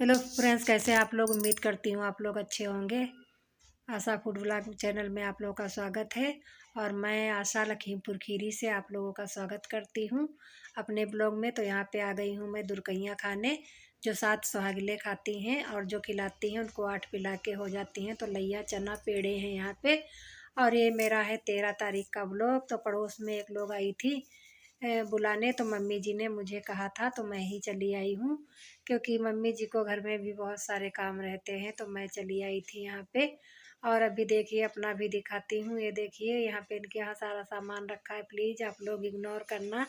Hello friends, कैसे आप लोग। उम्मीद करती हूँ आप लोग अच्छे होंगे। आशा फूड ब्लॉग चैनल में आप लोगों का स्वागत है। और मैं आशा लखीमपुर खीरी से आप लोगों का स्वागत करती हूँ अपने ब्लॉग में। तो यहाँ पे आ गई हूँ मैं दुर्कैया खाने, जो 7 सुहागिले खाती हैं और जो खिलाती हैं उनको 8 पिला के हो जाती हैं। तो लैया चना पेड़े हैं यहाँ पे। और ये मेरा है 13 तारीख का ब्लॉग। तो पड़ोस में एक लोग आई थी बुलाने, तो मम्मी जी ने मुझे कहा था तो मैं ही चली आई हूँ, क्योंकि मम्मी जी को घर में भी बहुत सारे काम रहते हैं। तो मैं चली आई थी यहाँ पे। और अभी देखिए अपना भी दिखाती हूँ। ये देखिए यहाँ पे इनके यहाँ सारा सामान रखा है, प्लीज़ आप लोग इग्नोर करना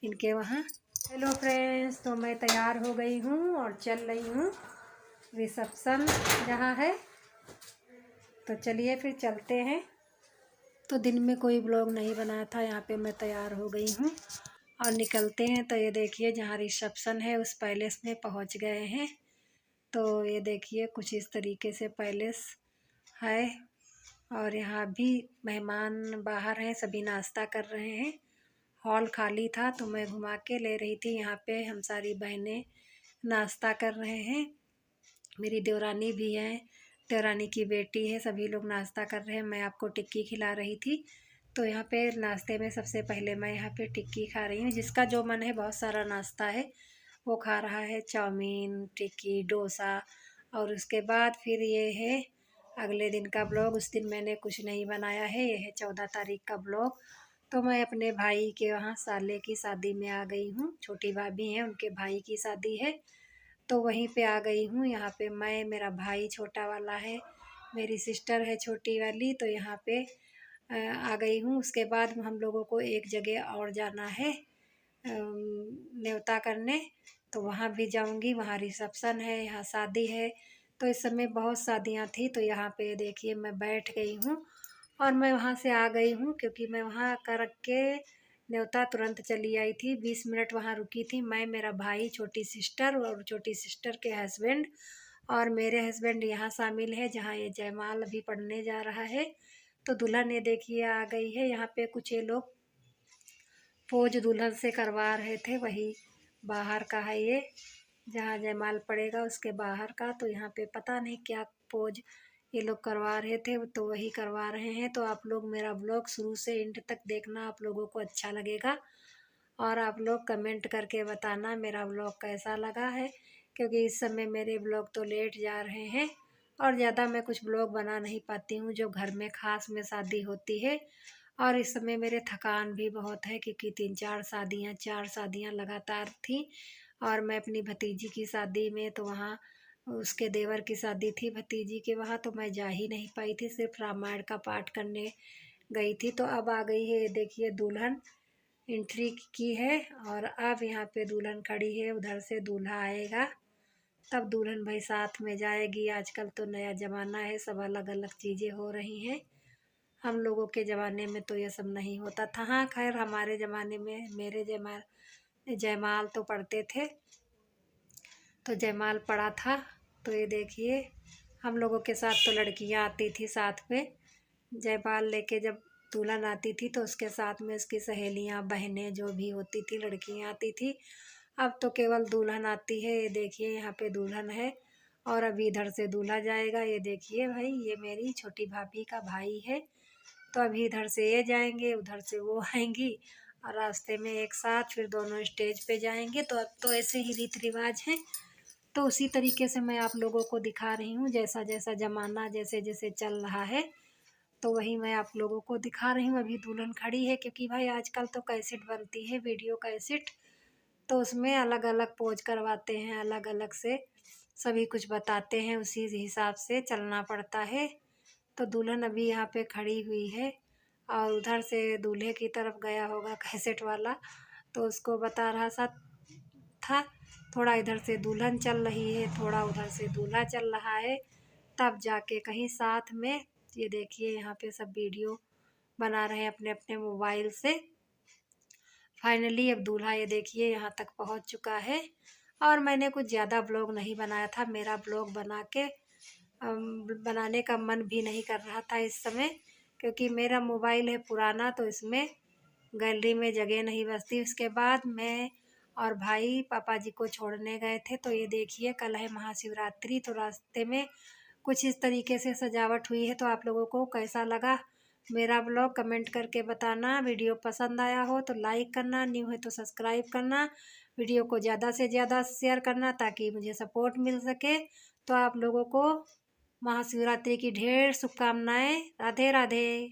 इनके वहाँ। हेलो फ्रेंड्स, तो मैं तैयार हो गई हूँ और चल रही हूँ रिसेप्शन जहाँ है। तो चलिए फिर चलते हैं। तो दिन में कोई ब्लॉग नहीं बनाया था, यहाँ पे मैं तैयार हो गई हूँ और निकलते हैं। तो ये देखिए जहाँ रिसेप्शन है उस पैलेस में पहुँच गए हैं। तो ये देखिए कुछ इस तरीके से पैलेस है। और यहाँ भी मेहमान बाहर हैं, सभी नाश्ता कर रहे हैं। हॉल खाली था तो मैं घुमा के ले रही थी। यहाँ पे हम सारी बहनें नाश्ता कर रहे हैं। मेरी देवरानी भी है, देवरानी की बेटी है, सभी लोग नाश्ता कर रहे हैं। मैं आपको टिक्की खिला रही थी। तो यहाँ पे नाश्ते में सबसे पहले मैं यहाँ पे टिक्की खा रही हूँ। जिसका जो मन है, बहुत सारा नाश्ता है वो खा रहा है, चाउमीन, टिक्की, डोसा। और उसके बाद फिर ये है अगले दिन का ब्लॉग। उस दिन मैंने कुछ नहीं बनाया है। ये है 14 तारीख का ब्लॉग। तो मैं अपने भाई के वहाँ साले की शादी में आ गई हूँ। छोटी भाभी हैं, उनके भाई की शादी है तो वहीं पे आ गई हूँ। यहाँ पे मैं, मेरा भाई छोटा वाला है, मेरी सिस्टर है छोटी वाली। तो यहाँ पे आ गई हूँ। उसके बाद हम लोगों को एक जगह और जाना है न्योता करने। तो वहाँ भी जाऊँगी, वहाँ रिसेप्शन है, यहाँ शादी है। तो इस समय बहुत शादियाँ थी। तो यहाँ पे देखिए मैं बैठ गई हूँ और मैं वहाँ से आ गई हूँ, क्योंकि मैं वहाँ कर के न्योता तुरंत चली आई थी। 20 मिनट वहाँ रुकी थी मैं, मेरा भाई, छोटी सिस्टर और छोटी सिस्टर के हस्बैंड। और मेरे हस्बैंड यहाँ शामिल है, जहाँ ये जयमाल अभी पढ़ने जा रहा है। तो दुल्हन ये देखिए आ गई है। यहाँ पे कुछ ये लोग पोज दुल्हन से करवा रहे थे, वही बाहर का है ये, जहाँ जयमाल पड़ेगा उसके बाहर का। तो यहाँ पे पता नहीं क्या पोज ये लोग करवा रहे थे, तो वही करवा रहे हैं। तो आप लोग मेरा ब्लॉग शुरू से एंड तक देखना, आप लोगों को अच्छा लगेगा। और आप लोग कमेंट करके बताना मेरा ब्लॉग कैसा लगा है, क्योंकि इस समय मेरे ब्लॉग तो लेट जा रहे हैं और ज़्यादा मैं कुछ ब्लॉग बना नहीं पाती हूँ, जो घर में ख़ास में शादी होती है। और इस समय मेरे थकान भी बहुत है, क्योंकि 4 शादियाँ लगातार थी। और मैं अपनी भतीजी की शादी में, तो वहाँ उसके देवर की शादी थी भतीजी के वहाँ, तो मैं जा ही नहीं पाई थी, सिर्फ रामायण का पाठ करने गई थी। तो अब आ गई है, ये देखिए दुल्हन एंट्री की है। और अब यहाँ पे दुल्हन खड़ी है, उधर से दूल्हा आएगा तब दुल्हन भाई साथ में जाएगी। आजकल तो नया ज़माना है, सब अलग अलग चीज़ें हो रही हैं। हम लोगों के ज़माने में तो ये सब नहीं होता था। हाँ खैर, हमारे ज़माने में मेरे जयमाल जयमाल तो पढ़ते थे, तो जयमाल पड़ा था। तो ये देखिए हम लोगों के साथ तो लड़कियां आती थी साथ में, जयमाल लेके जब दुल्हन आती थी तो उसके साथ में उसकी सहेलियां, बहनें जो भी होती थी, लड़कियां आती थी। अब तो केवल दुल्हन आती है। ये देखिए यहाँ पे दुल्हन है और अभी इधर से दूल्हा जाएगा। ये देखिए भाई, ये मेरी छोटी भाभी का भाई है। तो अभी इधर से ये जाएंगे, उधर से वो आएंगी और रास्ते में एक साथ फिर दोनों स्टेज पे जाएंगे। तो अब तो ऐसे ही रीति रिवाज है। तो उसी तरीके से मैं आप लोगों को दिखा रही हूँ, जैसा जैसा ज़माना जैसे जैसे चल रहा है तो वही मैं आप लोगों को दिखा रही हूँ। अभी दुल्हन खड़ी है, क्योंकि भाई आजकल तो कैसेट बनती है, वीडियो कैसेट, तो उसमें अलग अलग पोज करवाते हैं, अलग अलग से सभी कुछ बताते हैं, उसी हिसाब से चलना पड़ता है। तो दुल्हन अभी यहाँ पे खड़ी हुई है और उधर से दूल्हे की तरफ गया होगा कैसेट वाला, तो उसको बता रहा था। थोड़ा इधर से दुल्हन चल रही है, थोड़ा उधर से दूल्हा चल रहा है, तब जाके कहीं साथ में। ये देखिए यहाँ पे सब वीडियो बना रहे हैं अपने अपने मोबाइल से। फाइनली अब दूल्हा ये देखिए यहाँ तक पहुँच चुका है। और मैंने कुछ ज़्यादा ब्लॉग नहीं बनाया था, मेरा ब्लॉग बनाने का मन भी नहीं कर रहा था इस समय, क्योंकि मेरा मोबाइल है पुराना, तो इसमें गैलरी में जगह नहीं बचती। उसके बाद मैं और भाई पापा जी को छोड़ने गए थे। तो ये देखिए कल है महाशिवरात्रि, तो रास्ते में कुछ इस तरीके से सजावट हुई है। तो आप लोगों को कैसा लगा मेरा ब्लॉग कमेंट करके बताना। वीडियो पसंद आया हो तो लाइक करना, न्यू है तो सब्सक्राइब करना, वीडियो को ज़्यादा से ज़्यादा शेयर करना ताकि मुझे सपोर्ट मिल सके। तो आप लोगों को महाशिवरात्रि की ढेर शुभकामनाएं। राधे राधे।